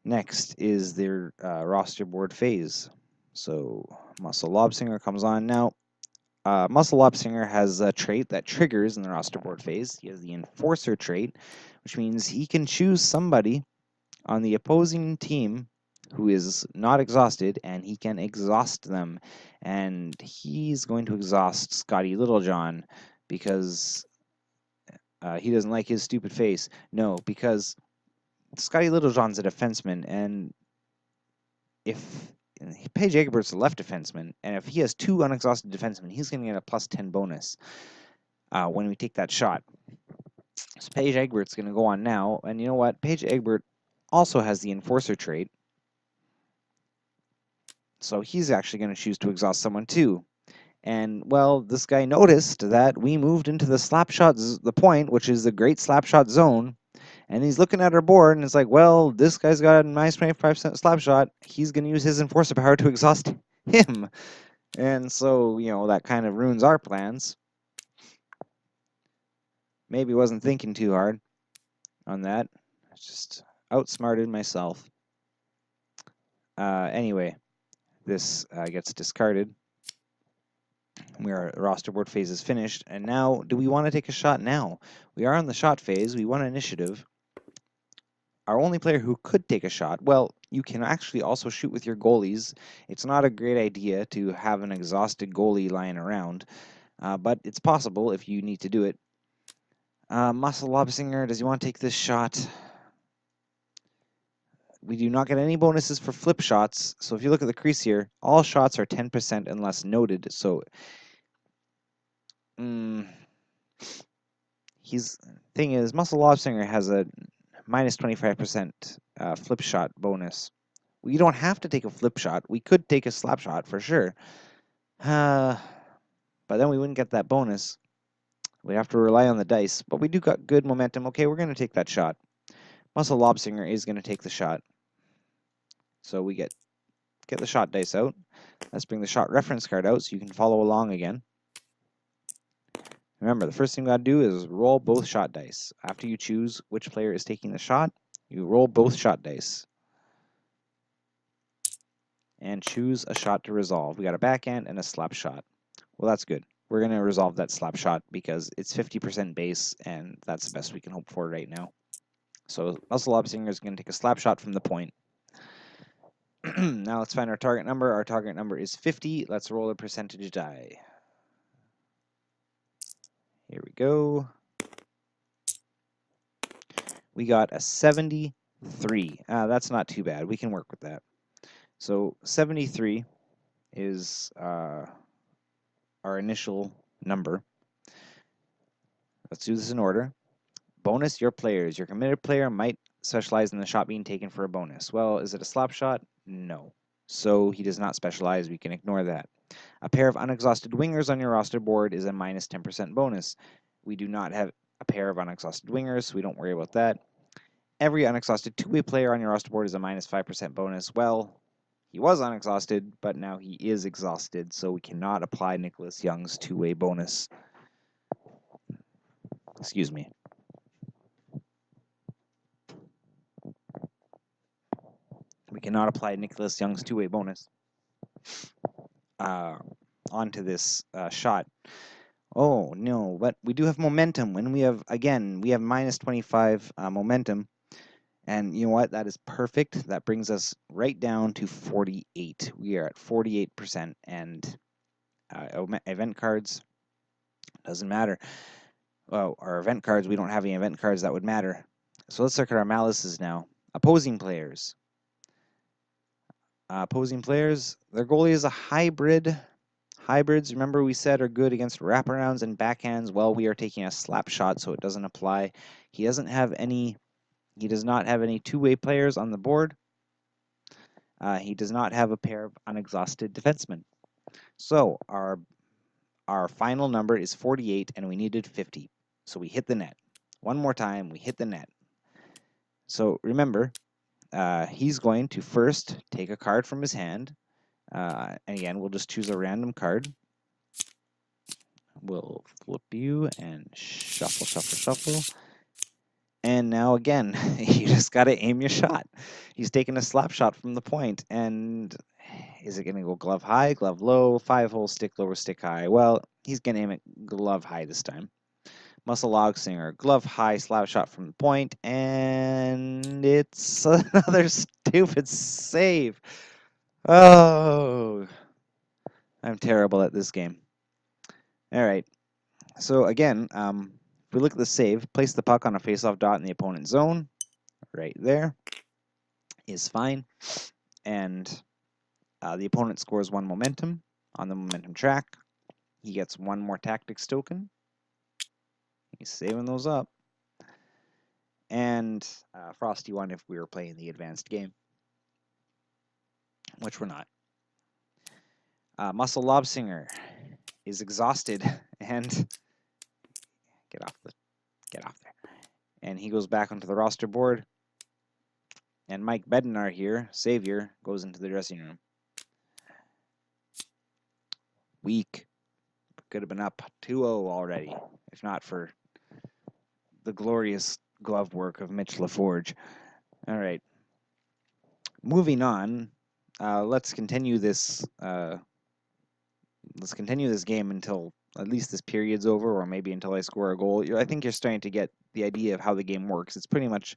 Next is their roster board phase. So Muscle Lobsinger comes on now. Muscle Lobsinger has a trait that triggers in the roster board phase. He has the Enforcer trait, which means he can choose somebody on the opposing team who is not exhausted, and he can exhaust them. And he's going to exhaust Scotty Littlejohn because he doesn't like his stupid face. No, because Scotty Littlejohn's a defenseman, and if Paige Egbert's a left defenseman, and if he has 2 unexhausted defensemen, he's going to get a +10 bonus when we take that shot. So Paige Egbert's going to go on now, and you know what? Paige Egbert also has the Enforcer trait, so he's actually going to choose to exhaust someone too. And, well, this guy noticed that we moved into the the point, which is the great slapshot zone, and he's looking at our board, and it's like, well, this guy's got a nice 25% slapshot. He's going to use his Enforcer power to exhaust him. And so, you know, that kind of ruins our plans. Maybe wasn't thinking too hard on that. I just outsmarted myself. Anyway, this gets discarded. Our roster board phase is finished, and now, do we want to take a shot now? We are on the shot phase. We want initiative. Our only player who could take a shot, well, you can actually also shoot with your goalies. It's not a great idea to have an exhausted goalie lying around, but it's possible if you need to do it. Muscle Lobsinger, does he want to take this shot? We do not get any bonuses for flip shots, so if you look at the crease here, all shots are 10% unless noted, so thing is, Muscle Lobsinger has a minus 25% flip shot bonus. We don't have to take a flip shot. We could take a slap shot for sure. But then we wouldn't get that bonus. We have to rely on the dice, but we do got good momentum. Okay, we're going to take that shot. Muscle Lobsinger is going to take the shot. So we get the shot dice out. Let's bring the shot reference card out so you can follow along again. Remember, the first thing you got to do is roll both shot dice. After you choose which player is taking the shot, you roll both shot dice. And choose a shot to resolve. We got a backhand and a slap shot. Well, that's good. We're going to resolve that slap shot because it's 50% base, and that's the best we can hope for right now. So Muscle Lobsinger is going to take a slap shot from the point. Now let's find our target number. Our target number is 50. Let's roll a percentage die. Here we go. We got a 73. That's not too bad. We can work with that. So 73 is our initial number. Let's do this in order. Bonus your players. Your committed player might specialize in the shot being taken for a bonus. Well, is it a slap shot? No. So he does not specialize. We can ignore that. A pair of unexhausted wingers on your roster board is a minus 10% bonus. We do not have a pair of unexhausted wingers, so we don't worry about that. Every unexhausted two-way player on your roster board is a minus 5% bonus. Well, he was unexhausted, but now he is exhausted, so we cannot apply Nicholas Young's two-way bonus. Excuse me. We cannot apply Nicholas Young's two-way bonus onto this shot. Oh, no, but we do have momentum. When we have, again, we have minus 25 momentum. And you know what? That is perfect. That brings us right down to 48. We are at 48%. And event cards, doesn't matter. Well, our event cards, we don't have any event cards that would matter. So let's look at our malices now. Opposing players. Opposing players, their goalie is a hybrid. Hybrids, remember we said, are good against wraparounds and backhands. Well, we are taking a slap shot, so it doesn't apply. He does not have any two-way players on the board. He does not have a pair of unexhausted defensemen. So our final number is 48, and we needed 50. So we hit the net. One more time, we hit the net. So remember, he's going to first take a card from his hand. And again, we'll just choose a random card. We'll flip you and shuffle, shuffle, shuffle. And now again, you just got to aim your shot. He's taking a slap shot from the point, and is it going to go glove high, glove low, 5-hole, stick low, or stick high? Well, he's going to aim it glove high this time. Muscle Log Singer, glove high, slap shot from the point, and it's another stupid save. Oh, I'm terrible at this game. All right. So again, if we look at the save, place the puck on a face-off dot in the opponent's zone. Right there is fine. And the opponent scores 1 momentum on the momentum track. He gets 1 more tactics token. He's saving those up. And Frosty won if we were playing the advanced game, which we're not. Muscle Lobsinger is exhausted and get off there. And he goes back onto the roster board. And Mike Bednar here, Savior, goes into the dressing room. Weak. Could have been up 2-0 already, if not for the glorious glove work of Mitch LaForge. All right. Moving on, let's continue this. Let's continue this game until at least this period's over, or maybe until I score a goal. I think you're starting to get the idea of how the game works. It's pretty much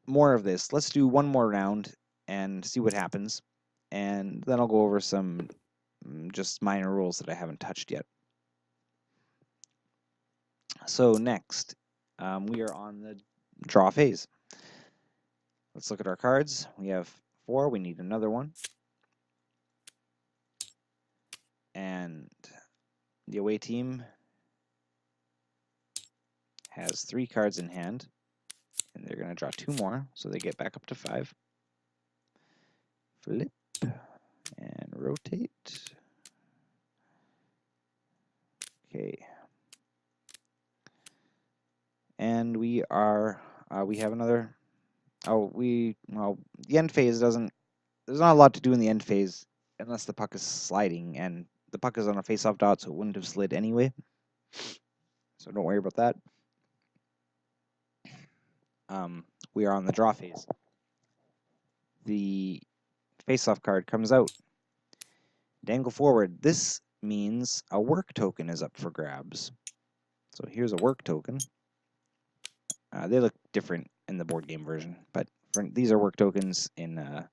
more of this. Let's do one more round and see what happens, and then I'll go over some just minor rules that I haven't touched yet. So next, we are on the draw phase. Let's look at our cards. We have 4. We need another one. And the away team has 3 cards in hand. And they're going to draw 2 more, so they get back up to 5. Flip and rotate. Okay. And we have another. The end phase doesn't. There's not a lot to do in the end phase unless the puck is sliding, and the puck is on a face-off dot, so it wouldn't have slid anyway. So don't worry about that. We are on the draw phase. The face-off card comes out. Dangle forward. This means a work token is up for grabs. So here's a work token. They look different in the board game version, but these are work tokens in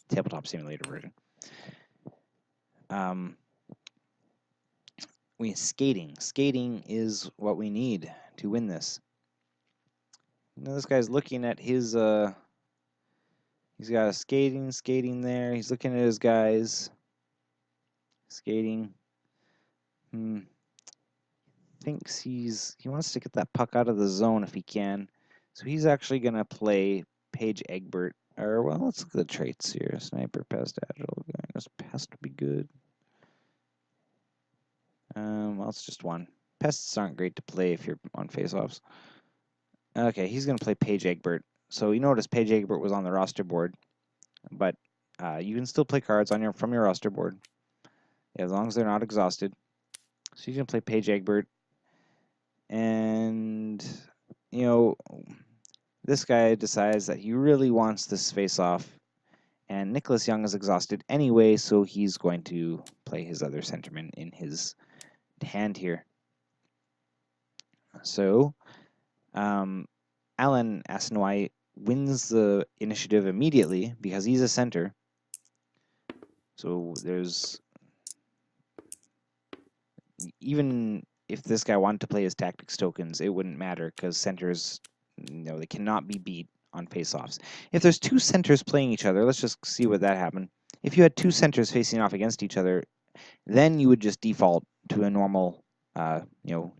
Tabletop Simulator version. Skating. Skating is what we need to win this. Now this guy's looking at his. He's got a skating there. He's looking at his guys. Skating. Thinks he wants to get that puck out of the zone if he can. So he's actually gonna play Paige Egbert. Or well, let's look at the traits here. Sniper, pest, agile. I guess pest would be good. Well, it's just 1. Pests aren't great to play if you're on face-offs. Okay, he's gonna play Paige Egbert. So you notice Paige Egbert was on the roster board, but you can still play cards on from your roster board as long as they're not exhausted. So you can play Paige Egbert, and you know this guy decides that he really wants this face-off, and Nicholas Young is exhausted anyway, so he's going to play his other centerman in his hand here. So Alan Asinoy wins the initiative immediately because he's a center. So even if this guy wanted to play his tactics tokens, it wouldn't matter because centers, they cannot be beat on face-offs. If there's 2 centers playing each other, let's just see what that happened. If you had 2 centers facing off against each other, then you would just default to a normal,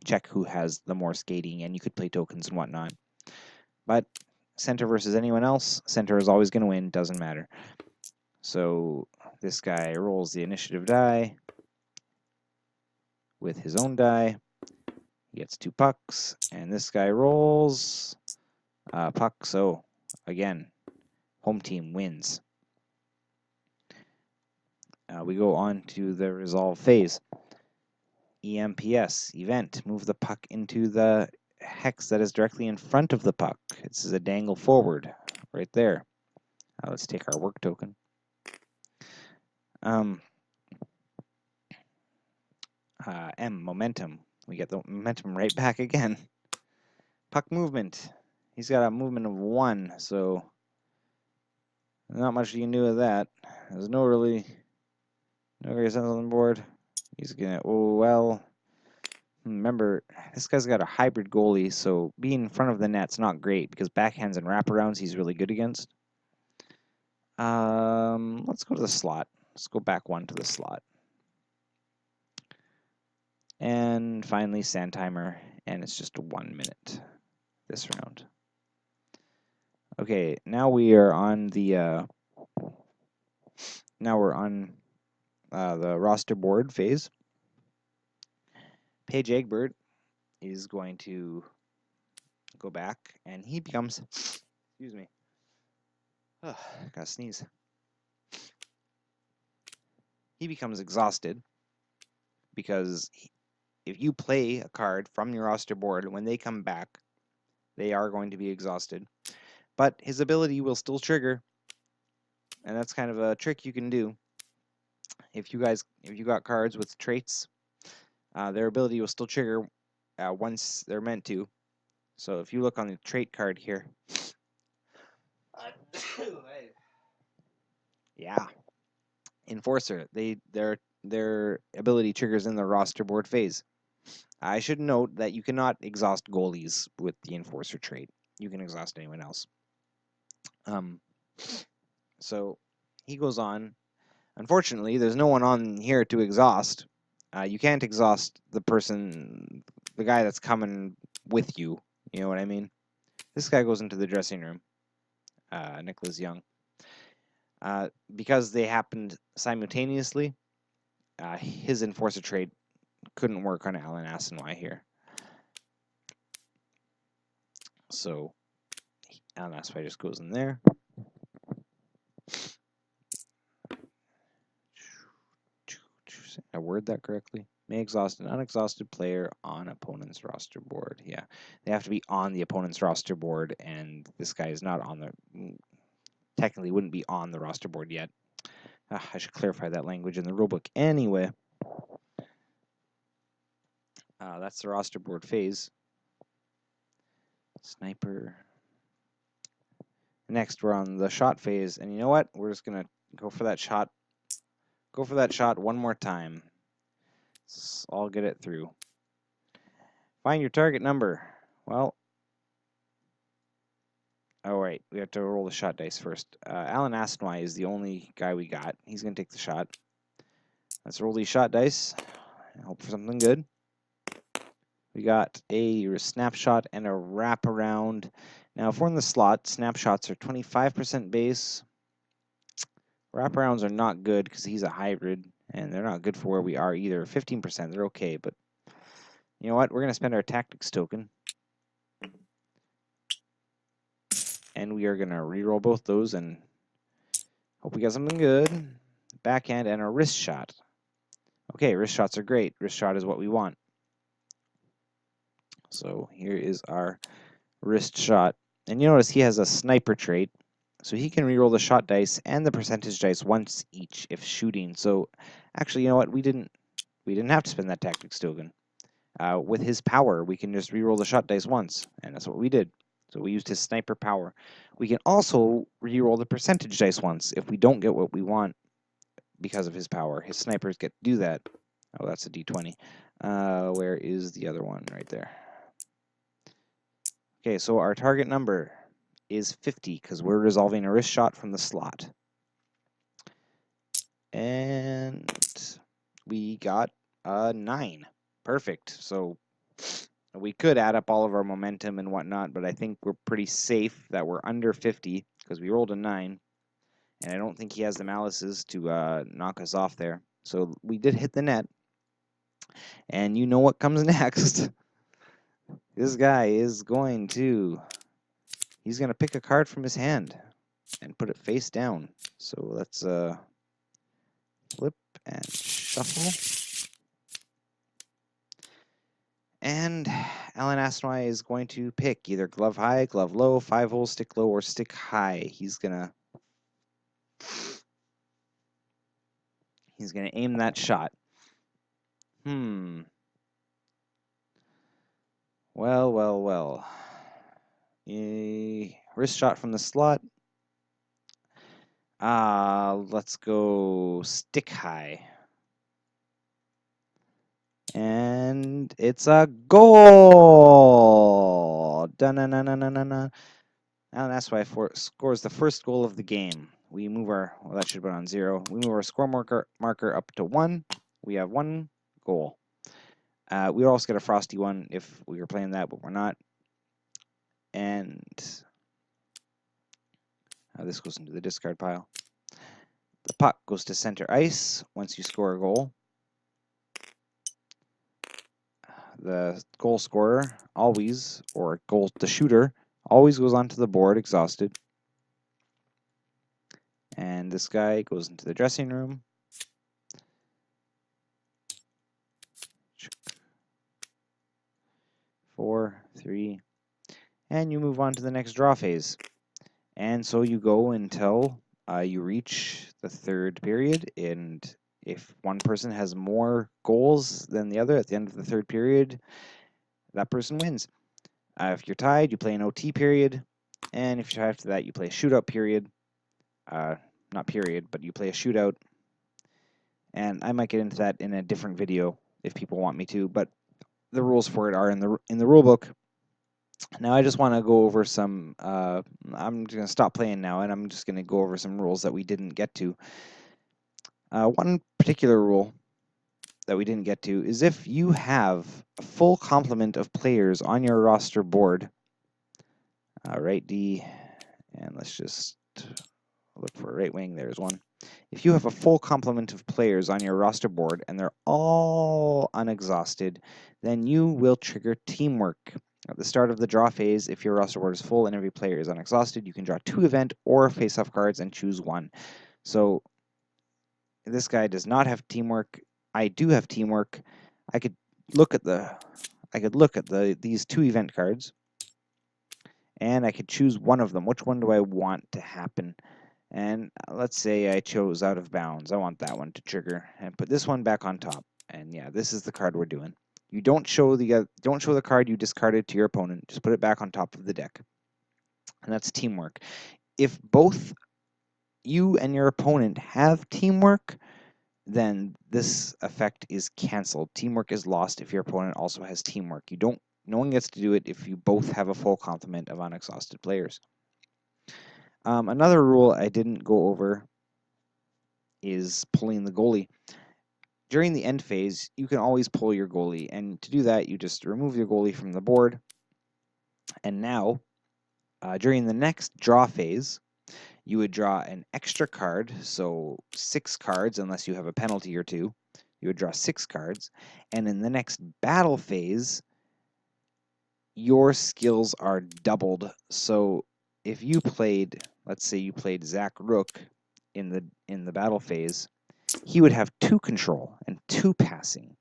check who has the more skating, and you could play tokens and whatnot. But center versus anyone else, center is always going to win, doesn't matter. So this guy rolls the initiative die with his own die. He gets 2 pucks, and this guy rolls puck. So, again, home team wins. We go on to the resolve phase. EMPS, event. Move the puck into the hex that is directly in front of the puck. This is a dangle forward, right there. Let's take our work token. M, momentum. We get the momentum right back again. Puck movement. He's got a movement of 1, so not much you can do with that. There's no guys on the board. He's gonna, oh well. Remember, this guy's got a hybrid goalie, so being in front of the net's not great because backhands and wraparounds he's really good against. Let's go to the slot. Let's go back 1 to the slot. And finally, sand timer, and it's just 1 minute this round. Okay, now we are on the the roster board phase. Paige Egbert is going to go back, and he becomes, excuse me, gotta sneeze. He becomes exhausted because if you play a card from your roster board, when they come back, they are going to be exhausted. But his ability will still trigger, and that's kind of a trick you can do. If you got cards with traits, their ability will still trigger once they're meant to. So if you look on the trait card here, yeah, Enforcer, their ability triggers in the roster board phase. I should note that you cannot exhaust goalies with the Enforcer trait. You can exhaust anyone else. So he goes on. Unfortunately, there's no one on here to exhaust. You can't exhaust the guy that's coming with you. You know what I mean? This guy goes into the dressing room, Nicholas Young. Because they happened simultaneously, his Enforcer trait couldn't work on Alan Assenwy here. So Alan Assenwy just goes in there. I word that correctly? May exhaust an unexhausted player on opponent's roster board. Yeah, they have to be on the opponent's roster board, and this guy is not on the, technically wouldn't be on the roster board yet. I should clarify that language in the rulebook. Anyway, that's the roster board phase. Sniper. Next, we're on the shot phase, and you know what? We're just gonna go for that shot. Go for that shot one more time. I'll get it through. Find your target number. Well, oh right, we have to roll the shot dice first. Alan Assenwy is the only guy we got. He's gonna take the shot. Let's roll these shot dice and hope for something good. We got a snapshot and a wraparound. Now, if we're in the slot, snapshots are 25% base. Wraparounds are not good because he's a hybrid, and they're not good for where we are either. 15%, they're okay, but you know what? We're going to spend our tactics token, and we are going to reroll both those and hope we got something good. Backhand and a wrist shot. Okay, wrist shots are great. Wrist shot is what we want. So here is our wrist shot. And you notice he has a sniper trait, so he can reroll the shot dice and the percentage dice once each if shooting. So actually, you know what? We didn't have to spend that tactics token. With his power, we can just reroll the shot dice once, and that's what we did. So we used his sniper power. We can also reroll the percentage dice once if we don't get what we want because of his power. His snipers get to do that. Oh, that's a D20. Where is the other one? Right there. Okay, so our target number is 50 because we're resolving a wrist shot from the slot. And we got a 9. Perfect. So we could add up all of our momentum and whatnot, but I think we're pretty safe that we're under 50 because we rolled a 9. And I don't think he has the malices to knock us off there. So we did hit the net. And you know what comes next. This guy is going to he's going to pick a card from his hand and put it face down. So let's flip and shuffle. And Alan Asnoy is going to pick either glove high, glove low, 5-hole, stick low, or stick high. He's gonna aim that shot. Well. A wrist shot from the slot. Let's go stick high. And it's a goal! Da-na-na-na-na-na-na. Alan Asnoy scores the first goal of the game. We move our, well, that should have been on 0. We move our score marker up to 1. We have 1 goal. We would also get a frosty one if we were playing that, but we're not. And this goes into the discard pile. The puck goes to center ice once you score a goal. The goal scorer always, or the shooter, always goes onto the board exhausted. And this guy goes into the dressing room. 4, 3, and you move on to the next draw phase. And so you go until you reach the 3rd period, and if one person has more goals than the other at the end of the 3rd period, that person wins. If you're tied, you play an OT period, and if you're tied after that, you play a shootout period. Not period, but you play a shootout. And I might get into that in a different video if people want me to, but the rules for it are in the rule book. Now I just want to go over some, I'm going to stop playing now, and I'm just going to go over some rules that we didn't get to. One particular rule that we didn't get to is if you have a full complement of players on your roster board, right D, and let's just look for a right wing, there's one. If you have a full complement of players on your roster board and they're all unexhausted, then you will trigger teamwork. At the start of the draw phase, if your roster board is full and every player is unexhausted, you can draw 2 event or face-off cards and choose one. So this guy does not have teamwork. I do have teamwork. I could look at these 2 event cards, and I could choose one of them. Which one do I want to happen? And let's say I chose out of bounds. I want that one to trigger, and put this one back on top. And yeah, this is the card we're doing. You don't show the card you discarded to your opponent. Just put it back on top of the deck. And that's teamwork. If both you and your opponent have teamwork, then this effect is canceled. Teamwork is lost if your opponent also has teamwork. No one gets to do it if you both have a full complement of unexhausted players. Another rule I didn't go over is pulling the goalie. During the end phase, you can always pull your goalie, and to do that, you just remove your goalie from the board. And now, during the next draw phase, you would draw an extra card, so 6 cards, unless you have a penalty or 2. You would draw 6 cards, and in the next battle phase, your skills are doubled. So if you played, let's say you played Zach Rook in the battle phase, he would have 2 control and 2 passing.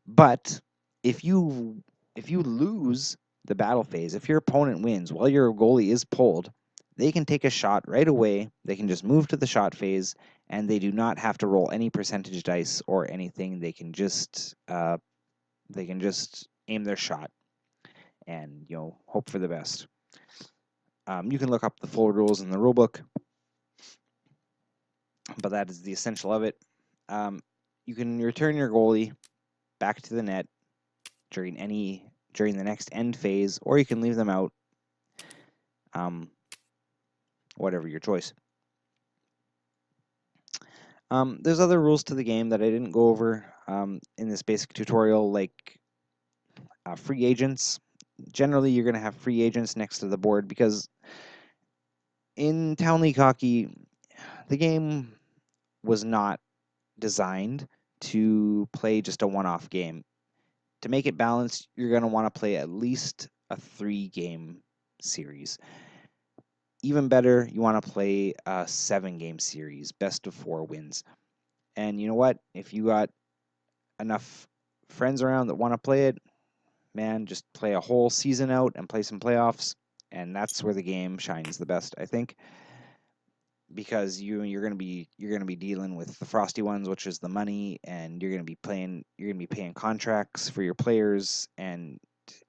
But if you lose the battle phase, if your opponent wins while your goalie is pulled, they can take a shot right away. They can just move to the shot phase, and they do not have to roll any percentage dice or anything. They can just aim their shot and hope for the best. You can look up the full rules in the rulebook, but that is the essential of it. You can return your goalie back to the net during the next end phase, or you can leave them out. Whatever your choice. There's other rules to the game that I didn't go over in this basic tutorial, like free agents. Generally, you're going to have free agents next to the board because in Town League Hockey, the game was not designed to play just a one-off game. To make it balanced, you're going to want to play at least a 3-game series. Even better, you want to play a 7-game series, best of 4 wins. And you know what? If you got enough friends around that want to play it, man, just play a whole season out and play some playoffs, and that's where the game shines the best, I think, because you're gonna be dealing with the frosty ones, which is the money, and you're gonna be paying contracts for your players, and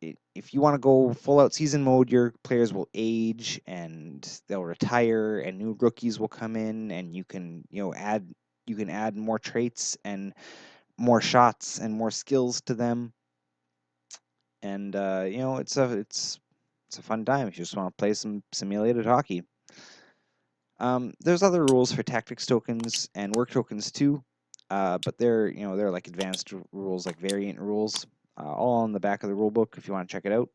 if you want to go full out season mode, your players will age and they'll retire, and new rookies will come in, and you can add more traits and more shots and more skills to them, and it's a fun time if you just want to play some simulated hockey. There's other rules for tactics tokens and work tokens too, but they're like advanced rules, like variant rules, all on the back of the rule book if you want to check it out.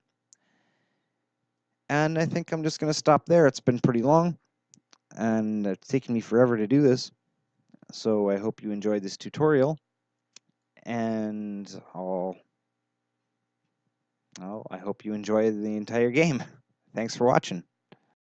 And I think I'm just going to stop there. It's been pretty long, and it's taken me forever to do this. So I hope you enjoyed this tutorial, and I hope you enjoy the entire game. Thanks for watching.